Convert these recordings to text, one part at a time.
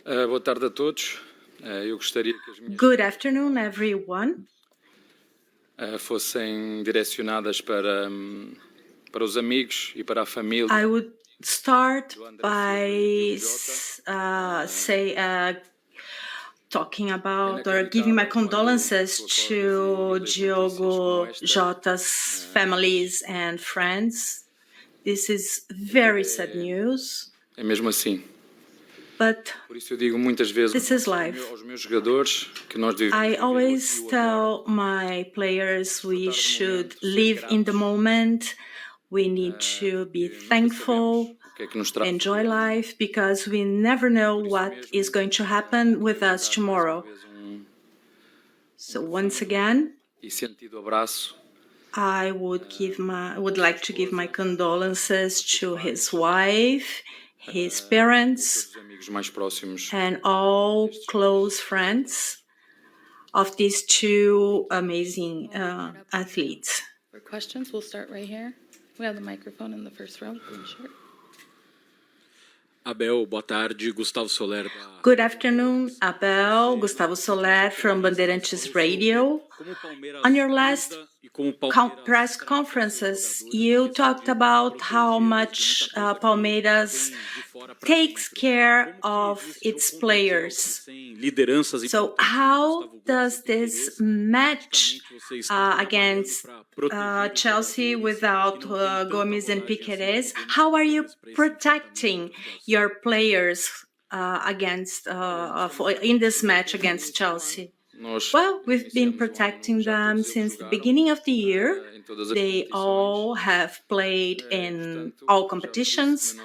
Boa tarde a todos. Eu gostaria que as minhas Good afternoon, everyone. fossem direcionadas para os amigos e para a família. I would start by talking about or giving my condolences to Diogo Jota's families and friends. This is very sad news, É mesmo assim. but Por isso eu digo muitas vezes this is life. aos meus jogadores que nós devemos I viver o always aqui e o tell my players we should live in the moment. We need to be thankful, o que é que nos traz. enjoy life, because we never know what is going to happen with us tomorrow. So once again, E sentido abraço I would like to give my condolences to his wife, his parents, dos amigos mais próximos. and all close friends of these two amazing athletes. For questions, we'll start right here. We have the microphone in the first row. Sure. Abel, boa tarde. Gustavo Soler. Good afternoon, Abel. Gustavo Soler from Bandeirantes Radio. On your last press conferences, you talked about how much Palmeiras takes care of its players. So how does this match against Chelsea without Gomes and Piquerez? How are you protecting your players in this match against Chelsea? Well, we've been protecting them since the beginning of the year. They all have played in all competitions.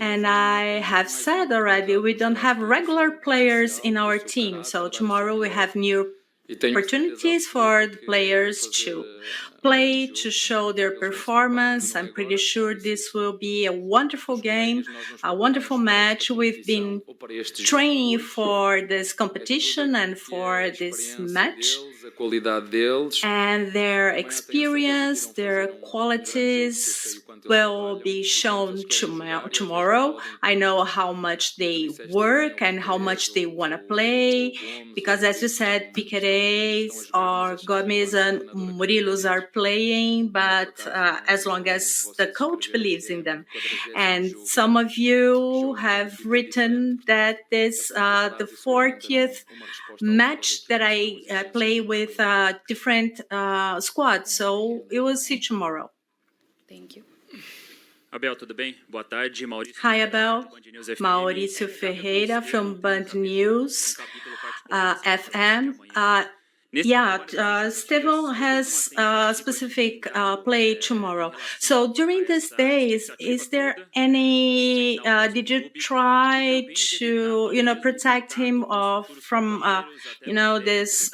And I have said already, we don't have regular players in our team. So tomorrow we have new opportunities for the players to play, to show their performance. I'm pretty sure this will be a wonderful game, a wonderful match. We've been training for this competition and for this match. And their experience, their qualities will be shown tomorrow. I know how much they work and how much they want to play, because as you said, Piquerez or Gomes and Murilos are playing, but as long as the coach believes in them. And some of you have written that this the 40th match that I play with different squads, so we will see tomorrow. Thank you. Abel, tudo bem? Boa tarde, Maurício. Hi, Abel. Mauricio Ferreira from Band News FM. Stefan has a specific play tomorrow. So during these days, is there any, did you try to, protect him from, this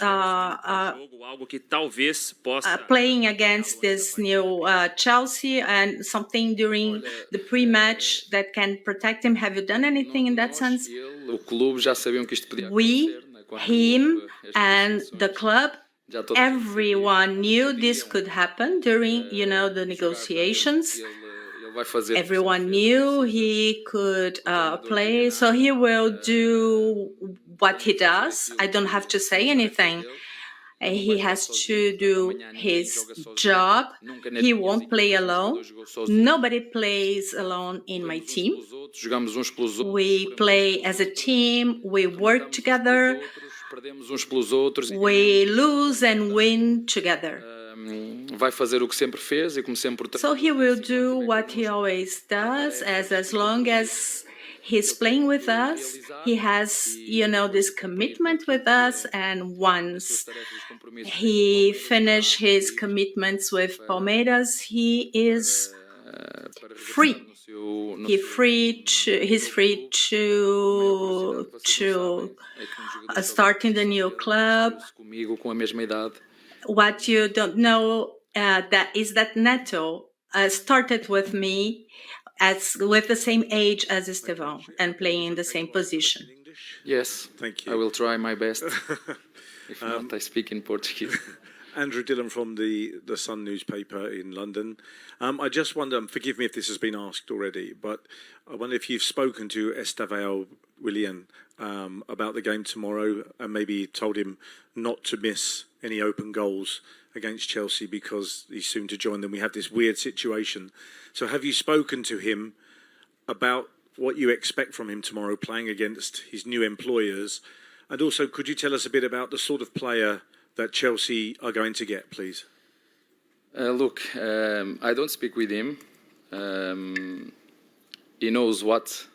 playing against this new Chelsea and something during the pre-match that can protect him? Have you done anything in that sense? We, him, and the club, everyone knew this could happen during, the negotiations. Everyone knew he could play, so he will do what he does. I don't have to say anything. He has to do his job. He won't play alone. Nobody plays alone in my team. We play as a team. We work together. We lose and win together. So he will do what he always does, as long as he's playing with us. He has, this commitment with us, and once he finishes his commitments with Palmeiras, he is free. He's free to start in the new club. What you don't know that Neto started with me with the same age as Esteban and playing in the same position. Yes, Thank you. I will try my best. If not, I speak in Portuguese. Andrew Dillon from the Sun newspaper in London. I just wonder, forgive me if this has been asked already, but I wonder if you've spoken to Estevão Willian about the game tomorrow and maybe told him not to miss any open goals against Chelsea because he's soon to join them. We have this weird situation. So have you spoken to him about what you expect from him tomorrow playing against his new employers? And also, could you tell us a bit about the sort of player that Chelsea are going to get, please? Look, I don't speak with him. He knows what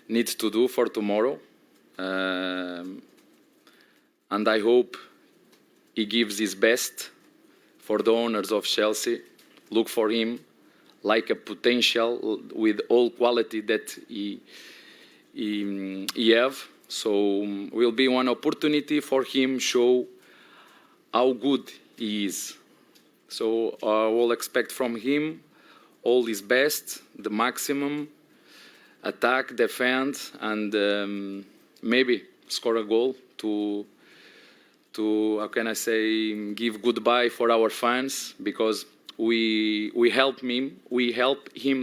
needs to do for tomorrow. And I hope he gives his best for the owners of Chelsea. Look for him like a potential with all quality that he have. So will be one opportunity for him show how good he is. So I will expect from him all his best, the maximum, attack, defend, and maybe score a goal to how can I say, give goodbye for our fans, because we help him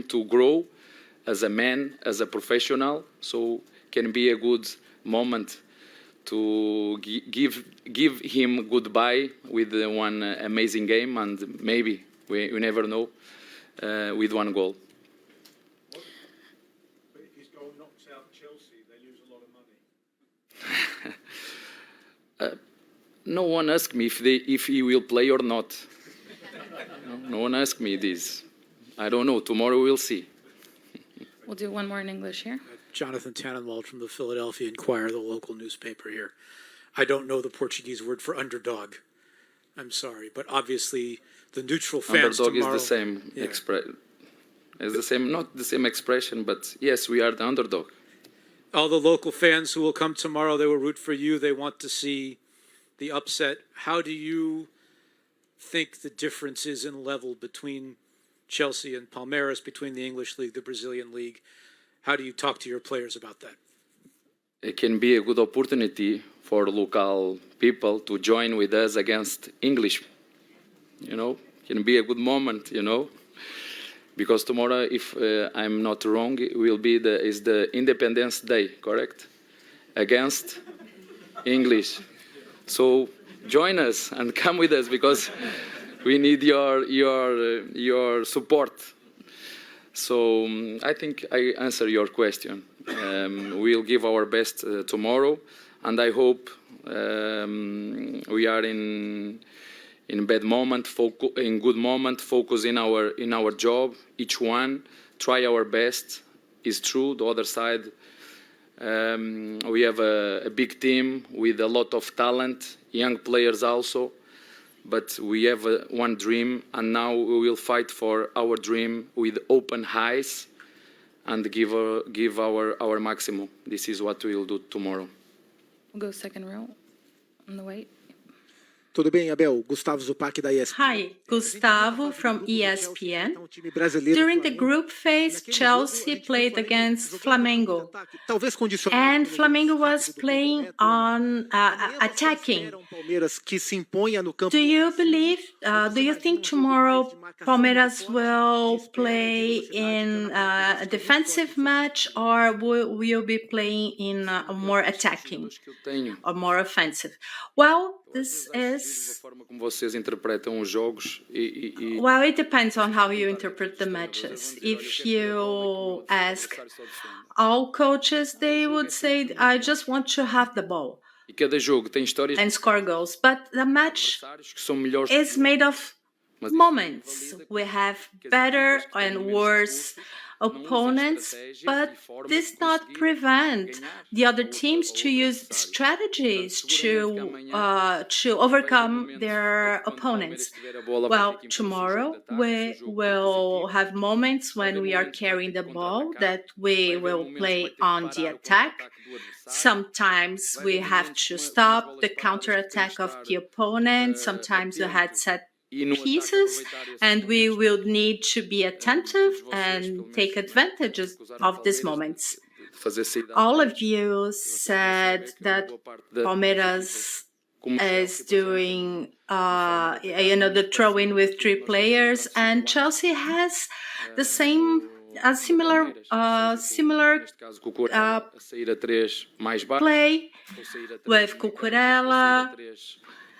to grow as a man, as a professional. So can be a good moment to give him goodbye with one amazing game, and maybe we never know with one goal. But if his goal knocks out Chelsea, they lose a lot of money. No one asked me if he will play or not. No one asked me this. I don't know. Tomorrow we'll see. We'll do one more in English here. Jonathan Tannenwald from the Philadelphia Inquirer, the local newspaper here. I don't know the Portuguese word for underdog. I'm sorry, but obviously the neutral fans Underdog tomorrow... is the same expression. It's the same, not the same expression, but yes, we are the underdog. All the local fans who will come tomorrow, they will root for you. They want to see the upset. How do you think the difference is in level between Chelsea and Palmeiras, between the English League, the Brazilian League? How do you talk to your players about that? It can be a good opportunity for local people to join with us against English. You know, it can be a good moment, you know, because tomorrow, if I'm not wrong, it will be the Independence Day, correct? Against English. So join us and come with us, because we need your support. So I think I answer your question. We'll give our best tomorrow, and I hope we are in bad moment, in good moment, focus in our job. Each one try our best. It's true. The other side, we have a big team with a lot of talent, young players also. But we have one dream, and now we will fight for our dream with open eyes and give our maximum. This is what we will do tomorrow. We'll go second row on the white. Tudo bem, Abel? Gustavo Zupac da ESPN. Hi, Gustavo from ESPN. During the group phase, Chelsea played against Flamengo, and Flamengo was playing on attacking. Do you think tomorrow Palmeiras will play in a defensive match, or will be playing in a more attacking or more offensive? Well, this is... Well, it depends on how you interpret the matches. If you ask all coaches, they would say, I just want to have the ball and score goals. But the match is made of moments. We have better and worse opponents, but this not prevent the other teams to use strategies to overcome their opponents. Well, tomorrow we will have moments when we are carrying the ball that we will play on the attack. Sometimes we have to stop the counterattack of the opponent. Sometimes we had set pieces, and we will need to be attentive and take advantage of these moments. All of you said that Palmeiras is doing, the throw-in with 3 players, and Chelsea has the same similar Neste caso, Cucurella a sair a 3 mais baixo, play ou sair a 3 with Cucurella,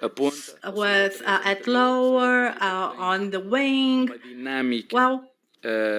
a ponta, with at lower, on the wing. uma dinâmica Well,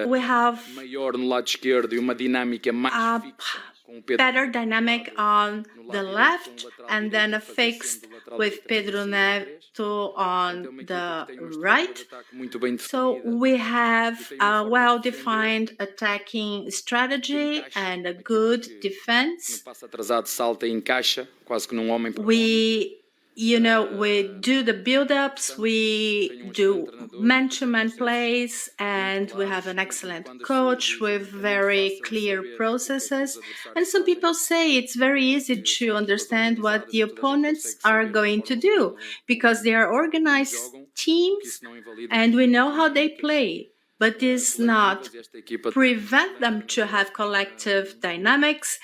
we have maior no lado esquerdo e uma dinâmica mais a fixa com o Pedro better dynamic on the left and then a fixed with Pedro Neto on the right. muito bem So definida. we have a well-defined attacking strategy and a good No defense. passo atrasado salta e encaixa, quase que num homem para We do the build-ups, we do man-to-man plays, and we have an excellent coach with very clear processes. And some people say it's very easy to understand what the opponents are going to do because they are organized teams and we know how they play. But this not prevent them to have collective dynamics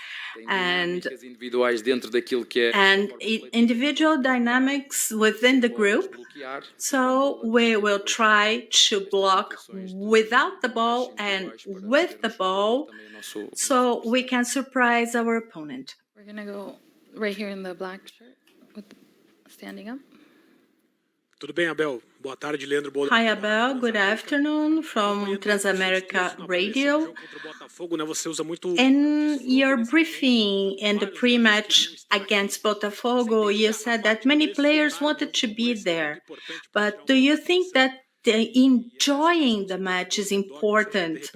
and individuais dentro daquilo que é individual dynamics within the group. So we will try to block without the ball and with the ball so we can surprise our opponent. We're gonna go right here in the black shirt with standing up. Tudo bem, Abel? Boa tarde, Leandro. Hi, Abel. Good afternoon from Transamerica Radio. In your briefing in the pre-match against Botafogo, you said that many players wanted to be there. But do you think that enjoying the match is important?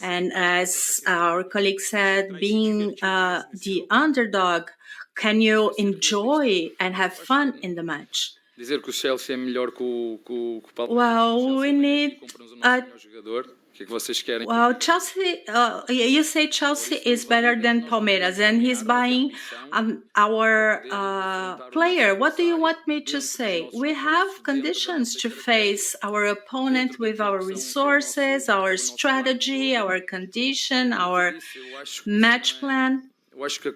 And as our colleague said, being the underdog, can you enjoy and have fun in the match? Dizer que o Chelsea é melhor que o Palmeiras. Well, we need jogador. O que é que vocês querem? Well, Chelsea, you say Chelsea is better than Palmeiras and he's buying our player. What do you want me to say? We have conditions to face our opponent with our resources, our strategy, our condition, our match plan. Eu acho que,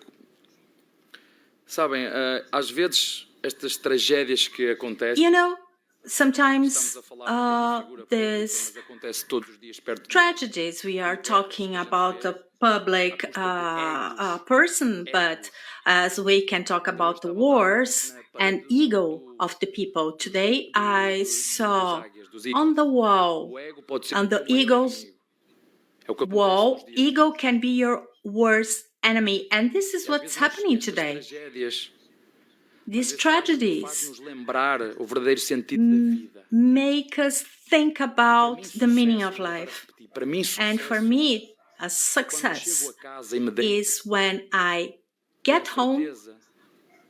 sabem, às vezes estas tragédias que acontecem. You know, sometimes these tragedies, we are talking about a public person, but as we can talk about the wars and ego of the people. Today I saw on the wall, on the ego's wall, ego can be your worst enemy, and this is what's happening today. These tragedies make us think about the meaning of life. And for me, a success is when I get home,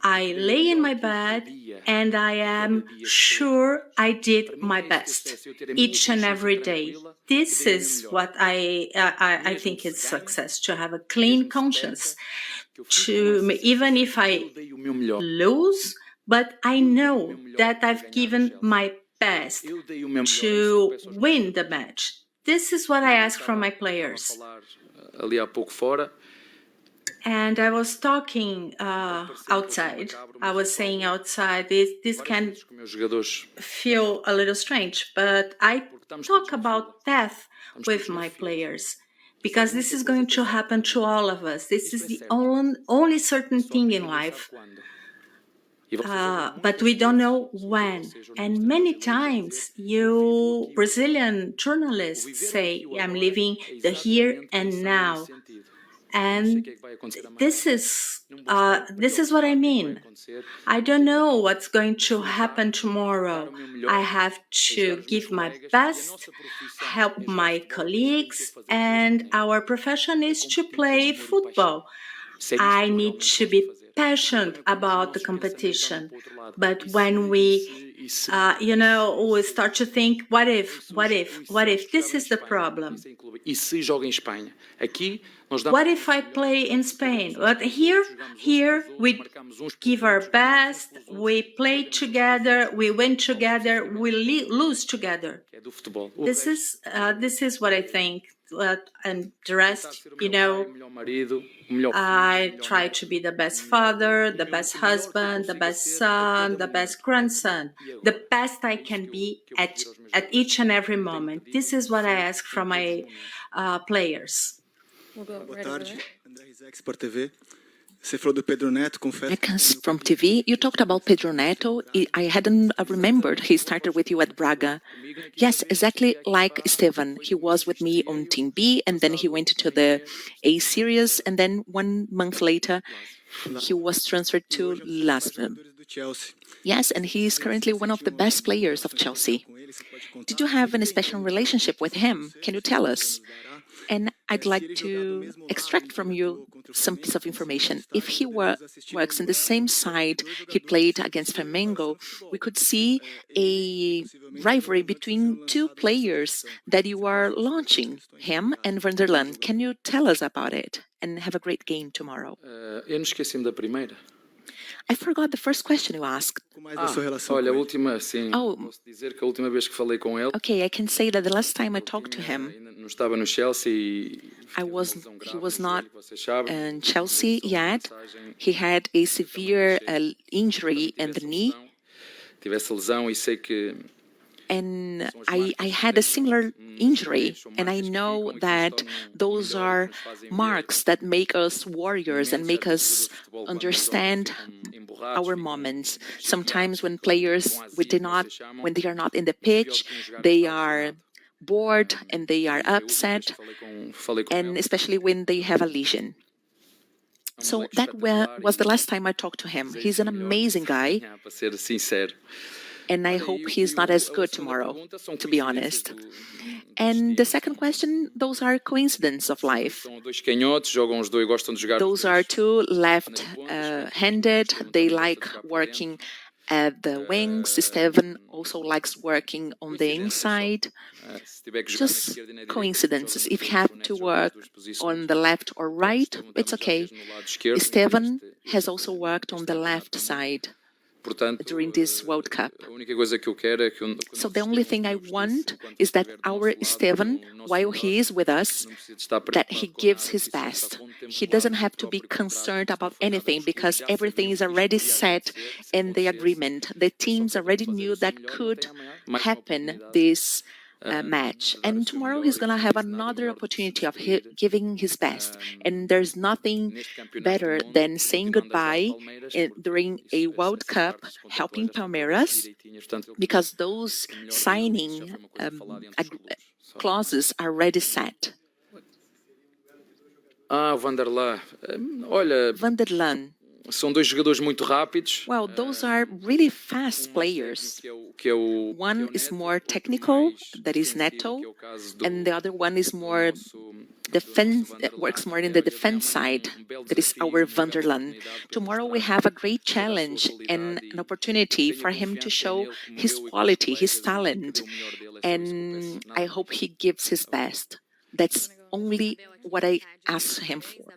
I lay in my bed, and I am sure I did my best each and every day. This is what I think is success, to have a clean conscience. Even if I lose, but I know that I've given my best to win the match. This is what I ask from my players. And I was talking outside. I was saying outside, this can feel a little strange, but I talk about death with my players. Because this is going to happen to all of us. This is the only certain thing in life. But we don't know when. And many times, you Brazilian journalists say, I'm living the here and now. And this is what I mean. I don't know what's going to happen tomorrow. I have to give my best, help my colleagues, and our profession is to play football. I need to be passionate about the competition. But when we start to think, what if this is the problem? What if I play in Spain? But here we give our best, we play together, we win together, we lose together. This is what I think. And the rest, I try to be the best father, the best husband, the best son, the best grandson. the best I can be at each and every moment. This is what I ask from my players. We'll go Boa right over tarde, there. André Rizek, Sport TV. Você falou do Pedro Neto, confesso. Seconds from TV, you talked about Pedro Neto. I hadn't remembered he started with you at Braga. Yes, exactly like Estevan. He was with me on Team B, and then he went to the A series, and then 1 month later, he was transferred to Lasvim. Do Chelsea. Yes, and he is currently one of the best players of Chelsea. Did you have any special relationship with him? Can you tell us? And I'd like to extract from you some piece of information. If he works in the same side he played against Flamengo, we could see a rivalry between two players that you are launching, him and Vanderland. Can you tell us about it? And have a great game tomorrow. Eu não esqueci-me da primeira. I forgot the first question you asked. Mais da sua relação Olha, a com ele. última, sim. Oh. Posso dizer que a última vez que falei com ele, Okay, I can say that the last time I talked to him, ainda não estava no Chelsea e he was not vocês sabem. in Chelsea yet. He had a severe injury in the knee, Tive essa lesão e sei que and I had a similar injury, and I know that those are marks that make us warriors and make us understand our moments. Sometimes when players when they are not in the pitch, they are bored and they are upset, and especially when they have a lesion. So that was the last time I talked to him. He's an amazing guy, para ser sincero. and I hope he's not as good tomorrow, to be honest. And the second question, those are coincidences of life. São dois canhotos, jogam os dois, gostam de jogar. Those are two left-handed. They like working at the wings. Estevan also likes working on the inside. Se tiver que jogar na Just esquerda e na direita, coincidence. If you have to work on the left or right, it's okay. no lado esquerdo. Estevan has also worked on the left side Portanto, during this World Cup. a única coisa que eu quero é que So the only thing I want is that our Estevan, while he is with us, that he gives his best. He doesn't have to be concerned about anything because everything is already set in the agreement. The teams already knew that could happen this match. And tomorrow he's going to have another opportunity of giving his best. And there's nothing better than saying goodbye during a World Cup, helping Palmeiras, because those signing clauses are already set. Vanderlei. Olha, Vanderland. são dois jogadores muito rápidos. Well, those are really fast players. One is more technical, that is Neto, and the other one is more defense, works more in the defense side, that is our Vanderland. Tomorrow we have a great challenge and an opportunity for him to show his quality, his talent, and I hope he gives his best. That's only what I ask him for.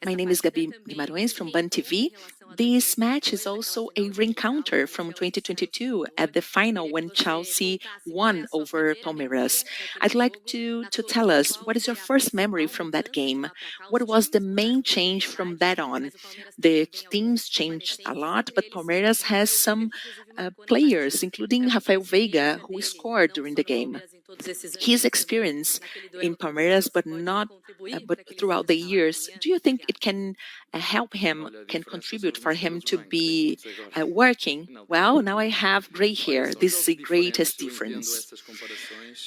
My name is Gabi Guimarães from Band TV. This match is also a reencounter from 2022 at the final when Chelsea won over Palmeiras. I'd like to tell us, what is your first memory from that game? What was the main change from that on? The teams changed a lot, but Palmeiras has some players, including Rafael Veiga, who scored during the game. His experience in Palmeiras, but throughout the years, do you think it can help him, can contribute for him to be working? Well, now I have gray hair. This is the greatest difference.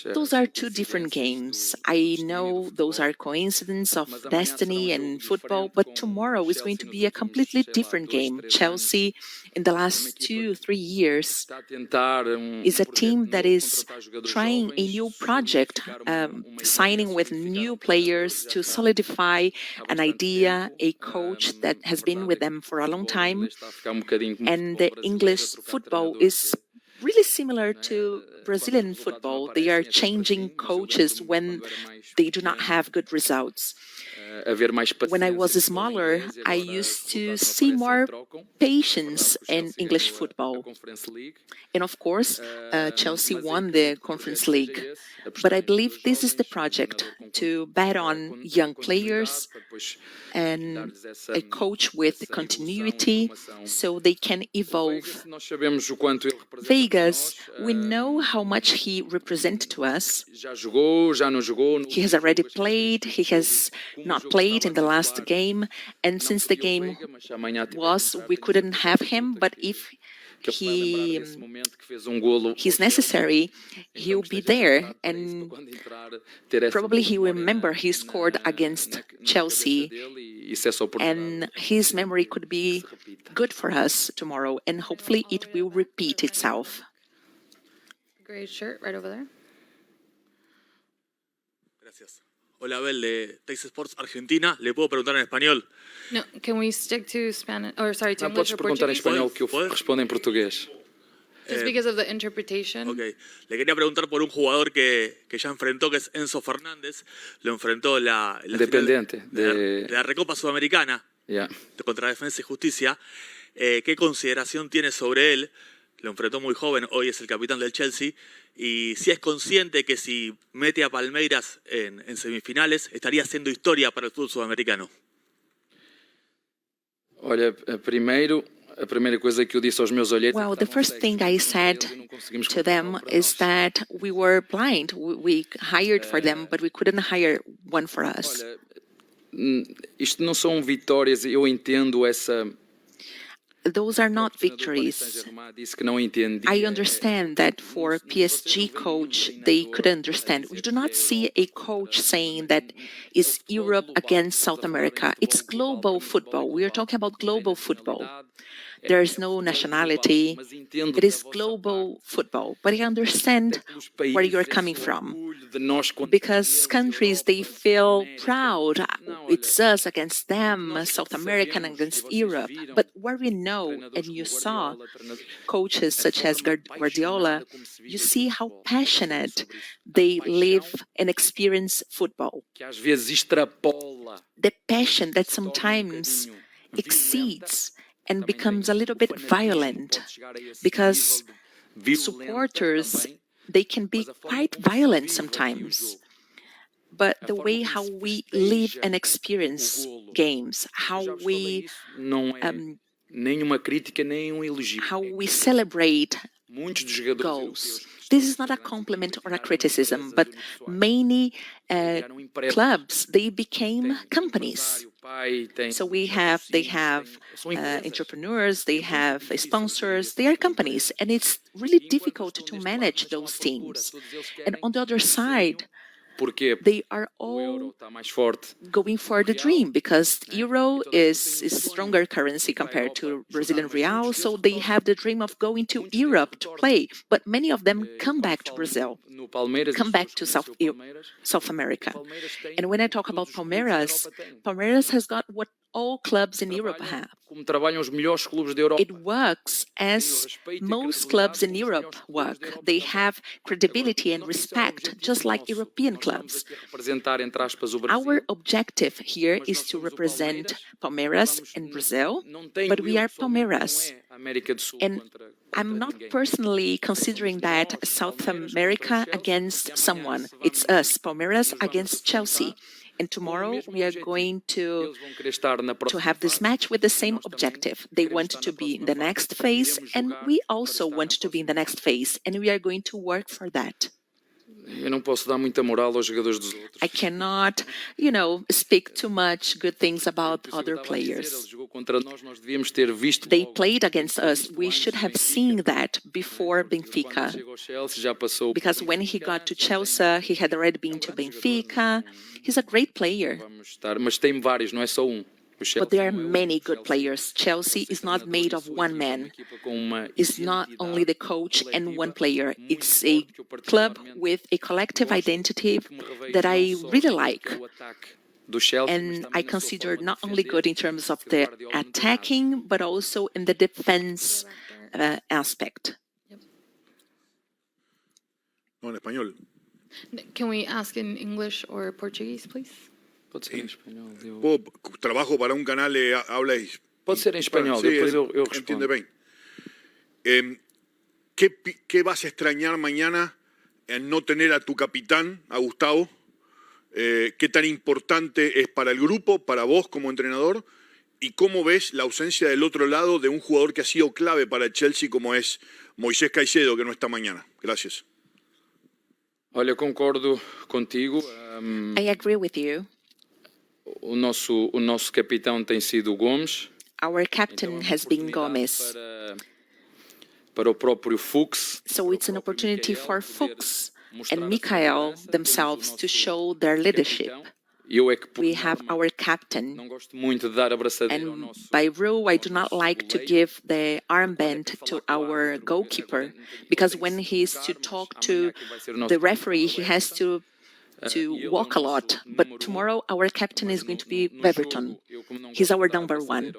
Those are two different games. I know those are coincidences of destiny and football, but tomorrow is going to be a completely different game. Chelsea, in the last 2-3 years, is a team that is trying a new project, signing with new players to solidify an idea, a coach that has been with them for a long time. And the English football is really similar to Brazilian football. They are changing coaches when they do not have good results. When I was smaller, I used to see more patience in English football. And of course, Chelsea won the Conference League. But I believe this is the project, to bet on young players and a coach with continuity so they can evolve. Vegas, we know how much he represents to us. He has already played, he has not played in the last game, and since the game was, we couldn't have him, but if he's necessary, he'll be there, and probably he will remember he scored against Chelsea, and his memory could be good for us tomorrow, and hopefully it will repeat itself. Gray shirt right over there. Gracias. Hola, Abel de Teis Sports Argentina. ¿Le puedo preguntar en español? No, can we stick to Spanish? Or sorry, to Não, English podes or perguntar em Portuguese? espanhol que eu respondo em português. Just because of the interpretation. Ok. Le quería preguntar por un jugador que ya enfrentó, que es Enzo Fernández. Lo enfrentó la Independiente final de la Recopa Sudamericana contra Defensa y Justicia. ¿Qué consideración tiene sobre él? Lo enfrentó muy joven, hoy es el capitán del Chelsea. Y si es consciente que si mete a Palmeiras en semifinales, estaría haciendo historia para el fútbol sudamericano. Olha, a primeira coisa que eu disse aos meus olheiros. Well, the first thing I said to them is that we were blind. We hired for them, but we couldn't hire one for us. Isto não são vitórias, eu entendo essa. Those are not victories. I understand that for PSG coach, they could understand. We do not see a coach saying that is Europe against South America. It's global football. We are talking about global football. There is no nationality. It is global football. But I understand where you're coming from. Because countries, they feel proud. It's us against them, South American against Europe. But what we know, and you saw coaches such as Guardiola, you see how passionate they live and experience football. The passion that sometimes exceeds and becomes a little bit violent, because supporters, they can be quite violent sometimes. But the way how we live and experience games, how we celebrate goals. This is not a compliment or a criticism, but many clubs, they became companies. So they have entrepreneurs, they have sponsors, they are companies, and it's really difficult to manage those teams. And on the other side, they are all going for the dream, because euro is a stronger currency compared to Brazilian real, so they have the dream of going to Europe to play. But many of them come back to Brazil, come back to South America. And when I talk about Palmeiras, Palmeiras has got what all clubs in Europe have. It works as most clubs in Europe work. They have credibility and respect, just like European clubs. Our objective here is to represent Palmeiras in Brazil, but we are Palmeiras. And I'm not personally considering that South America against someone. It's us, Palmeiras against Chelsea. And tomorrow we are going to have this match with the same objective. They want to be in the next phase, and we also want to be in the next phase, and we are going to work for that. I cannot, speak too much good things about other players. They played against us. We should have seen that before Benfica. Because when he got to Chelsea, he had already been to Benfica. He's a great player. But there are many good players. Chelsea is not made of one man. It's not only the coach and one player. It's a club with a collective identity that I really like. And I consider not only good in terms of the attacking, but also in the defense aspect. No, en español. Can we ask in English or Portuguese, please? Pode ser em espanhol. Trabajo para un canal de habla hispana. Pode ser em espanhol, Sí, depois eu entiende respondo. bien. ¿Qué vas a extrañar mañana en no tener a tu capitán, a Gustavo? ¿Qué tan importante es para el grupo, para vos como entrenador? ¿Y cómo ves la ausencia del otro lado de un jugador que ha sido clave para el Chelsea como es Moisés Caicedo, que no está mañana? Gracias. Olha, eu concordo contigo. I agree with you. O nosso capitão tem sido o Gomes. Our captain has been Gomez. Para o próprio Fuchs. So it's an opportunity for Fuchs and Mikael themselves to show their leadership. We have our captain, and by rule, I do not like to give the armband to our goalkeeper, because when he is to talk to the referee, he has to walk a lot. But tomorrow, our captain is going to be Beverton. He's our number one.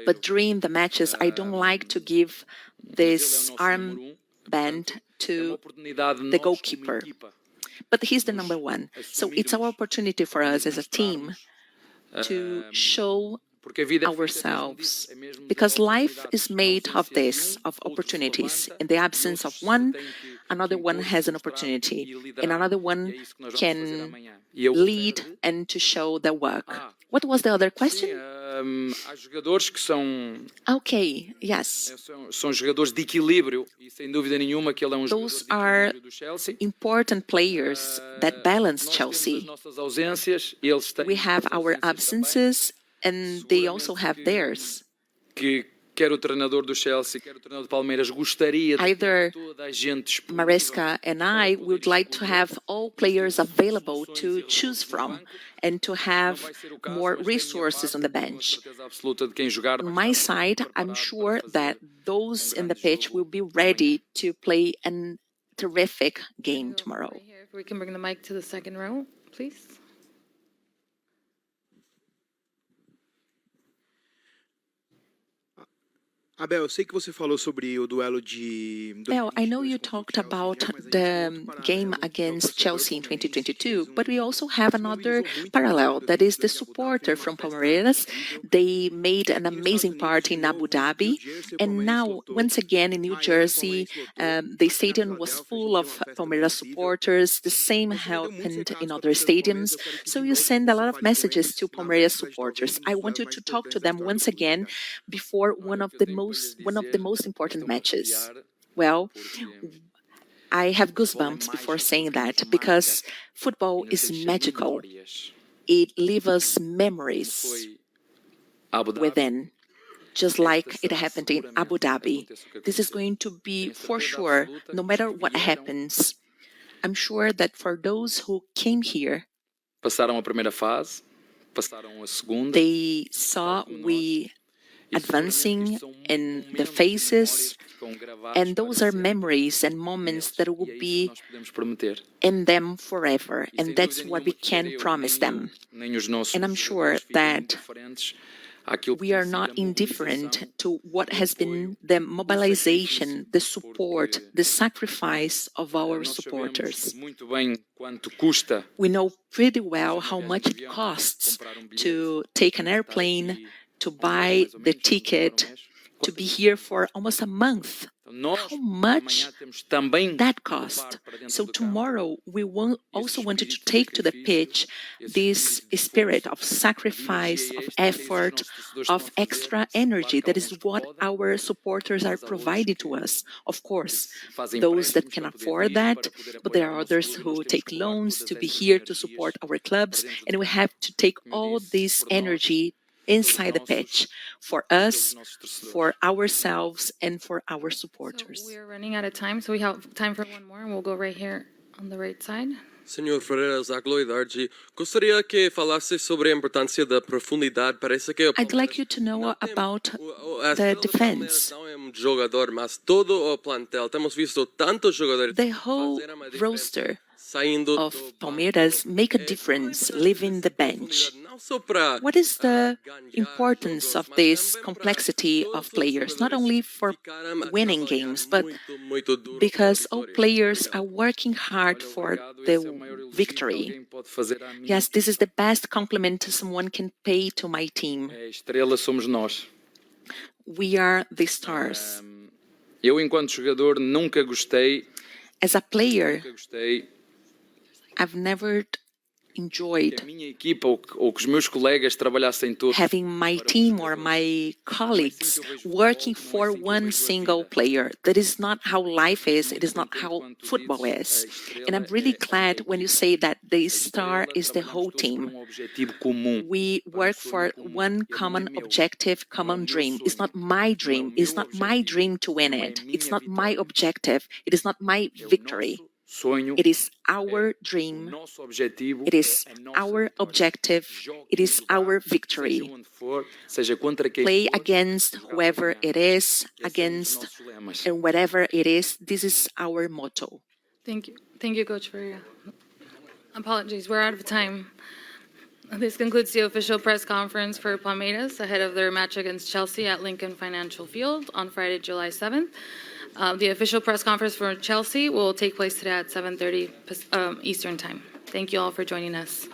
But during the matches, I don't like to give this armband to the goalkeeper. But he's the number one. So it's our opportunity for us as a team to show ourselves. Because life is made of this, of opportunities. In the absence of one, another one has an opportunity. And another one can lead and to show their work. What was the other question? Há jogadores que são. Okay, yes. São jogadores de equilíbrio e sem dúvida nenhuma que ele é um jogador Those are do Chelsea. important players that balance Chelsea. Nossas ausências, eles têm. We have our absences and they also have theirs. Que quer o treinador do Chelsea, quer o treinador do Palmeiras gostaria de Either toda a gente Maresca and I would like to have all players available to choose from and to have more resources on the bench. On my side, I'm sure that those in the pitch will be ready to play a terrific game tomorrow. Right here, if we can bring the mic to the second row, please. Abel, eu sei que você falou sobre o duelo de... Bel, I know you talked about the game against Chelsea in 2022, but we also have another parallel, that is the supporter from Palmeiras. They made an amazing party in Abu Dhabi, and now, once again, in New Jersey, the stadium was full of Palmeiras supporters. The same happened in other stadiums, so you send a lot of messages to Palmeiras supporters. I want you to talk to them once again before one of the most important matches. Well, I have goosebumps before saying that because football is magical. It leaves us memories within, just like it happened in Abu Dhabi. This is going to be for sure, no matter what happens. I'm sure that for those who came here, passaram a primeira fase, passaram a segunda. They saw we advancing in the faces, and those are memories and moments that will be in them forever, and that's what we can promise them. And I'm sure that we are not indifferent to what has been the mobilization, the support, the sacrifice of our supporters. We know pretty well how much it costs to take an airplane, to buy the ticket, to be here for almost a month. How much that cost. So tomorrow we also wanted to take to the pitch this spirit of sacrifice, of effort, of extra energy. That is what our supporters are providing to us. Of course, those that can afford that, but there are others who take loans to be here to support our clubs, and we have to take all this energy inside the pitch for us, for ourselves, and for our supporters. So we're running out of time, so we have time for one more, and we'll go right here on the right side. Senhor Ferreira, Zagloidardi, gostaria que falasse sobre a importância da profundidade. Parece que I'd like you to know about the defense. Não é jogador, mas todo o plantel. Temos visto tantos jogadores. The whole roster of Palmeiras make a difference leaving the bench. What is the importance of this complexity of players, not only for winning games, but because all players are working hard for the victory? Yes, this is the best compliment someone can pay to my team. Estrela somos nós. We are the stars. Eu, enquanto jogador, nunca gostei. As a player, I've never enjoyed having my team or my colleagues working for one single player. That is not how life is. It is not how football is. And I'm really glad when you say that the star is the whole team. We work for one common objective, common dream. It's not my dream. It's not my dream to win it. It's not my objective. It is not my victory. It is our dream. It is our objective. It is our victory. Play against whoever it is, against and whatever it is. This is our motto. Thank you. Thank you, Coach Ferreira. Apologies, we're out of time. This concludes the official press conference for Palmeiras ahead of their match against Chelsea at Lincoln Financial Field on Friday, July 7th. The official press conference for Chelsea will take place today at 7:30 Eastern Time. Thank you all for joining us.